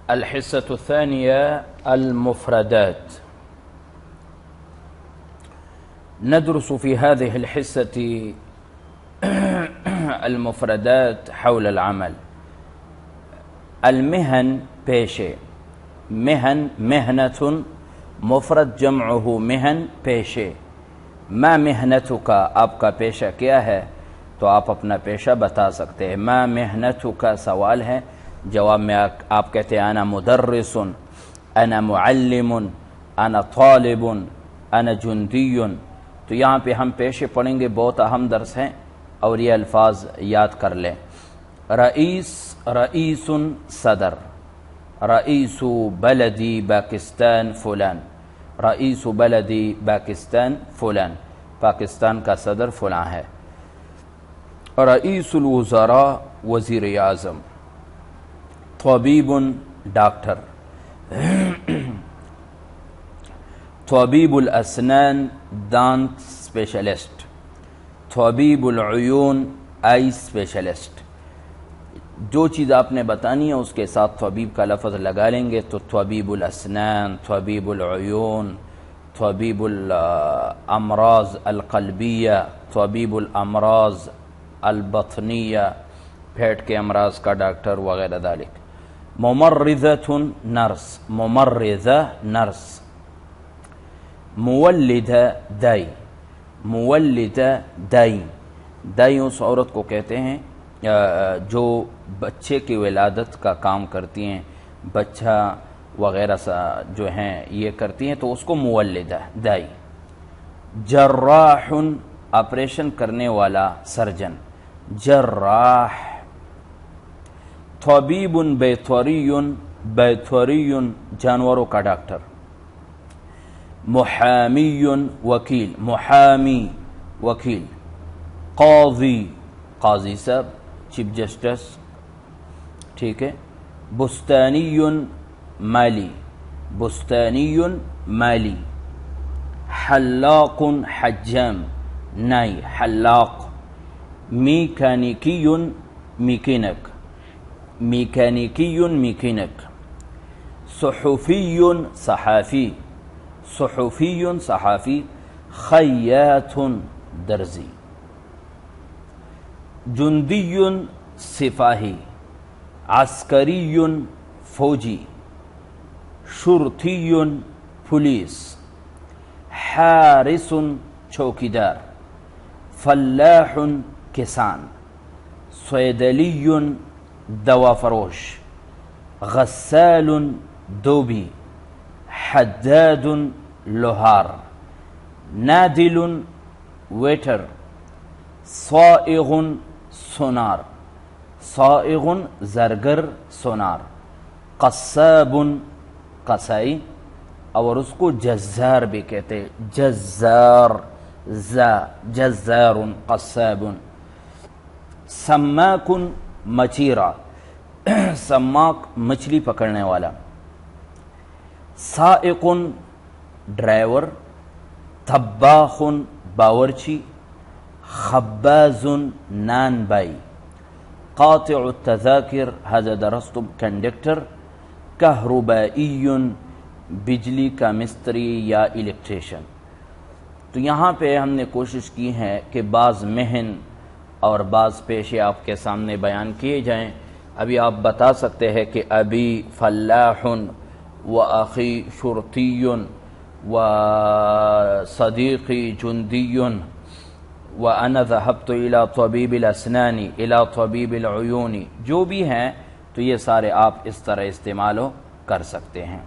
الحصة الثانية المفردات. ندرس في هذه الحصة المفردات حول العمل. المهن پیشے، مهنة مفرد جمعه مهن پیشے. ما محنتک، آپ کا پیشہ کیا ہے؟ تو آپ اپنا پیشہ بتا سکتے ہیں. ما محنتک سوال ہے، جواب میں آپ کہتے ہیں انا مدرس، انا معلم، انا طالب، انا جندی. تو یہاں پہ ہم پیشے پڑھیں گے، بہت اہم درس ہیں اور یہ الفاظ یاد کر لیں. رئیس صدر، رئیس بلدی پاکستان فلان، رئیس بلدی پاکستان فلان، پاکستان کا صدر فلاں ہے. رئیس الوزراء وزیر اعظم. طبیب ڈاکٹر. طبیب الاسنان دانت اسپیشلسٹ. طبیب العیون آئی اسپیشلسٹ. جو چیز آپ نے بتانی ہے اس کے ساتھ طبیب کا لفظ لگا لیں گے. تو طبیب الاسنان، طبیب العیون، طبیب الامراض القلبیہ، طبیب الامراض البطنیہ، پیٹ کے امراض کا ڈاکٹر وغیرہ ذالک. ممرضۃ نرس، ممرضہ نرس. مولدہ دائی، مولدہ دائی. دائی اس عورت کو کہتے ہیں جو بچے کی ولادت کا کام کرتی ہیں، بچہ وغیرہ جو ہیں یہ کرتی ہیں، تو اس کو مولدہ دائی. جراح آپریشن کرنے والا سرجن، جراح. طبیب بیطری، بیطری جانوروں کا ڈاکٹر. محامی وکیل، محامی وکیل. قاضی، قاضی صاحب، چیف جسٹس، ٹھیک ہے. بستانی مالی، بستانی مالی. حلاق حجام، نائی، حلاق. میکانیکی میکینک، میکانیکی میکینک. صحفی صحافی، صحفی صحافی. خیاط درزی. جندی سپاہی. عسکری فوجی. شرطی پولیس. حارس چوکیدار. فلاح کسان. صیدلی دوا فروش. غسال دھوبی. حداد لوہار. نادل ویٹر. صائغ سونار، صائغ زرگر سونار. قصاب قصائی، اور اس کو جزار بھی کہتے، جزار، جزار قصاب. سماک مچیرہ، سماک مچھلی پکڑنے والا. سائق ڈرائیور. طباخ باورچی. خباز نان بائی. قاطع التذاکر، هذا درستم کنڈکٹر. کہربائی بجلی کا مستری یا الیکٹریشن. تو یہاں پہ ہم نے کوشش کی ہے کہ بعض مہن اور بعض پیشے آپ کے سامنے بیان کیے جائیں. ابھی آپ بتا سکتے ہیں کہ ابی فلاح و اخی شرطی و صدیقی جندی وَأَنَا ذَهَبْتُ إِلَى طَبِيبِ الْأَسْنَانِ إِلَى طَبِيبِ الْعُيُونِ. جو بھی ہیں تو یہ سارے آپ اس طرح استعمال کر سکتے ہیں.